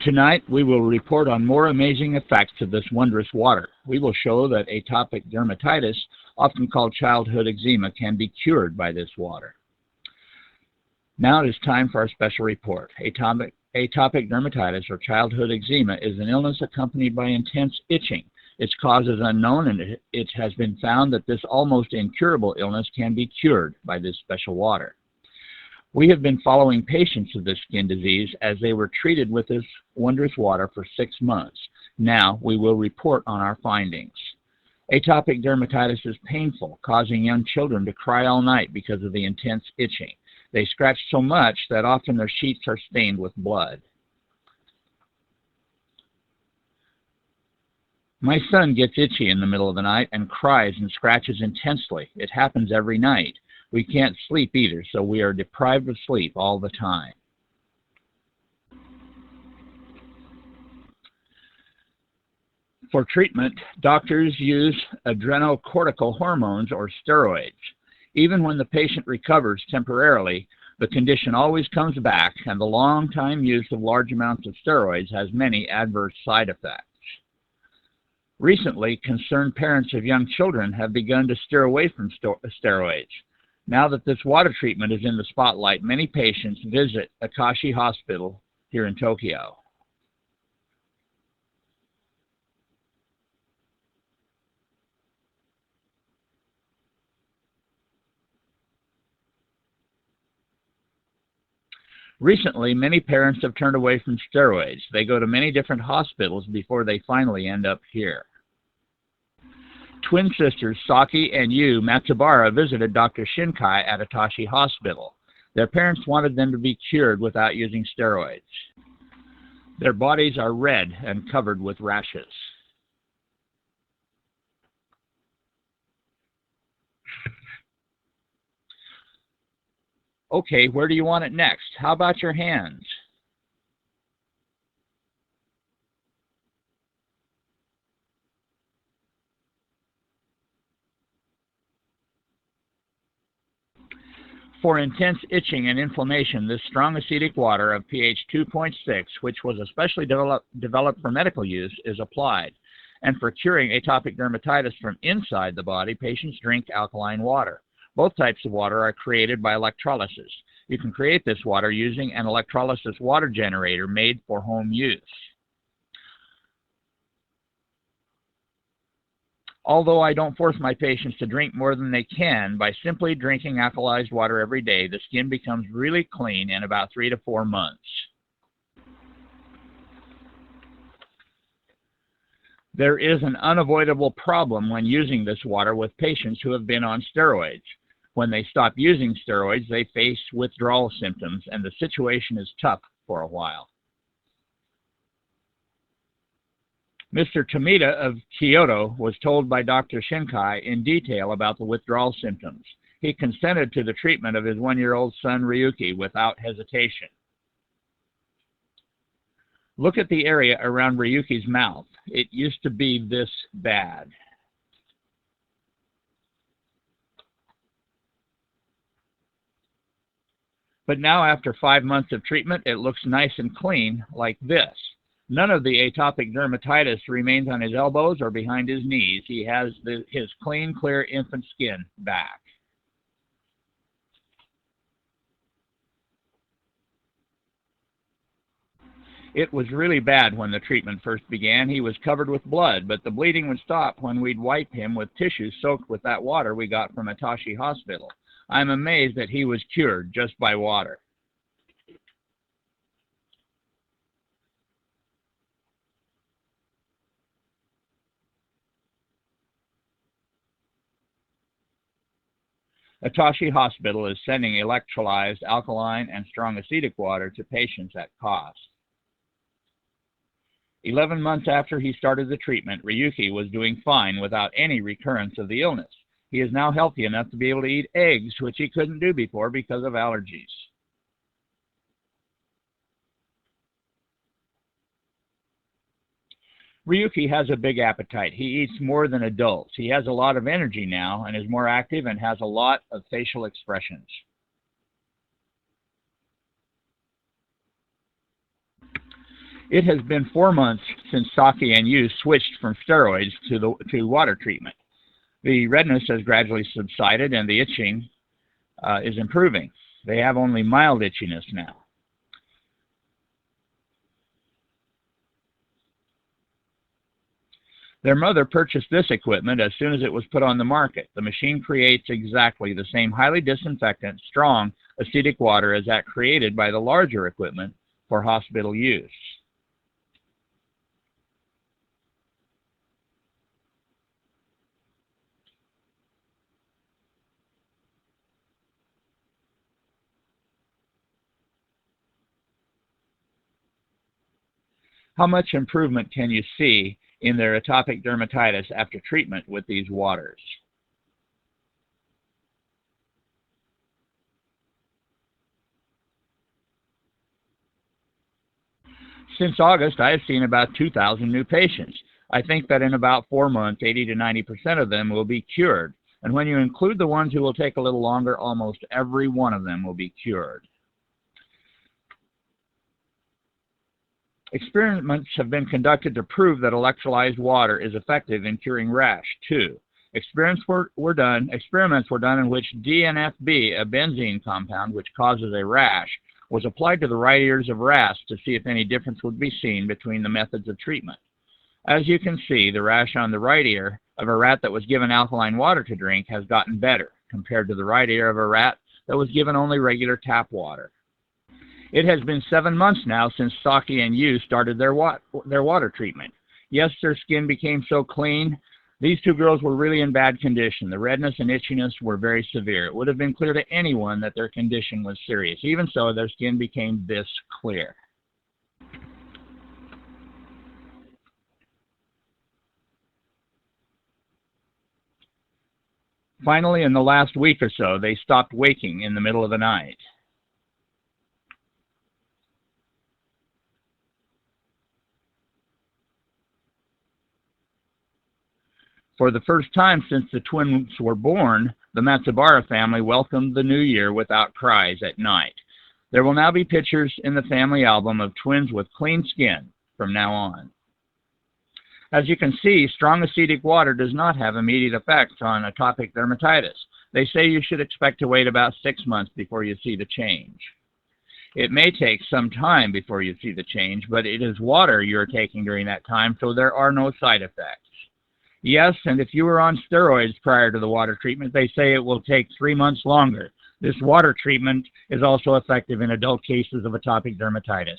Tonight, we will report on more amazing effects of this wondrous water. We will show that atopic dermatitis, often called childhood eczema, can be cured by this water. Now it is time for our special report. Atopic dermatitis, or childhood eczema, is an illness accompanied by intense itching. Its cause is unknown, and it has been found that this almost incurable illness can be cured by this special water. We have been following patients with this skin disease as they were treated with this wondrous water for 6 months. Now we will report on our findings. Atopic dermatitis is painful, causing young children to cry all night because of the intense itching. They scratch so much that often their sheets are stained with blood. My son gets itchy in the middle of the night and cries and scratches intensely. It happens every night. We can't sleep either, so we are deprived of sleep all the time. For treatment, doctors use adrenocortical hormones or steroids. Even when the patient recovers temporarily, the condition always comes back, and the long-time use of large amounts of steroids has many adverse side effects. Recently, concerned parents of young children have begun to steer away from steroids. Now that this water treatment is in the spotlight, many patients visit Akashi Hospital here in Tokyo. Recently, many parents have turned away from steroids. They go to many different hospitals before they finally end up here. Twin sisters Saki and Yu Matsubara visited Dr. Shinkai at Akashi Hospital. Their parents wanted them to be cured without using steroids. Their bodies are red and covered with rashes. Okay, where do you want it next? How about your hands? For intense itching and inflammation, this strong acetic water of pH 2.6, which was especially developed for medical use, is applied. And for curing atopic dermatitis from inside the body, patients drink alkaline water. Both types of water are created by electrolysis. You can create this water using an electrolysis water generator made for home use. Although I don't force my patients to drink more than they can, by simply drinking alkalized water every day, the skin becomes really clean in about 3 to 4 months. There is an unavoidable problem when using this water with patients who have been on steroids. When they stop using steroids, they face withdrawal symptoms, and the situation is tough for a while. Mr. Tomita of Kyoto was told by Dr. Shinkai in detail about the withdrawal symptoms. He consented to the treatment of his 1-year-old son Ryuki without hesitation. Look at the area around Ryuki's mouth. It used to be this bad. But now, after 5 months of treatment, it looks nice and clean like this. None of the atopic dermatitis remains on his elbows or behind his knees. He has his clean, clear infant skin back. It was really bad when the treatment first began. He was covered with blood, but the bleeding would stop when we'd wipe him with tissues soaked with that water we got from Akashi Hospital. I'm amazed that he was cured just by water. Akashi Hospital is sending electrolyzed, alkaline, and strong acetic water to patients at cost. 11 months after he started the treatment, Ryuki was doing fine without any recurrence of the illness. He is now healthy enough to be able to eat eggs, which he couldn't do before because of allergies. Ryuki has a big appetite. He eats more than adults. He has a lot of energy now and is more active and has a lot of facial expressions. It has been 4 months since Saki and Yu switched from steroids to water treatment. The redness has gradually subsided and the itching is improving. They have only mild itchiness now. Their mother purchased this equipment as soon as it was put on the market. The machine creates exactly the same highly disinfectant, strong, acidic water as that created by the larger equipment for hospital use. How much improvement can you see in their atopic dermatitis after treatment with these waters? Since August, I have seen about 2,000 new patients. I think that in about 4 months, 80 to 90% of them will be cured. And when you include the ones who will take a little longer, almost every one of them will be cured. Experiments have been conducted to prove that electrolyzed water is effective in curing rash, too. Experiments were done in which DNFB, a benzene compound which causes a rash, was applied to the right ears of rats to see if any difference would be seen between the methods of treatment. As you can see, the rash on the right ear of a rat that was given alkaline water to drink has gotten better compared to the right ear of a rat that was given only regular tap water. It has been 7 months now since Saki and Yu started their water treatment. Yes, their skin became so clean. These two girls were really in bad condition. The redness and itchiness were very severe. It would have been clear to anyone that their condition was serious. Even so, their skin became this clear. Finally, in the last week or so, they stopped waking in the middle of the night. For the first time since the twins were born, the Matsubara family welcomed the new year without cries at night. There will now be pictures in the family album of twins with clean skin from now on. As you can see, strong acidic water does not have immediate effects on atopic dermatitis. They say you should expect to wait about 6 months before you see the change. It may take some time before you see the change, but it is water you're taking during that time, so there are no side effects. Yes, and if you were on steroids prior to the water treatment, they say it will take 3 months longer. This water treatment is also effective in adult cases of atopic dermatitis.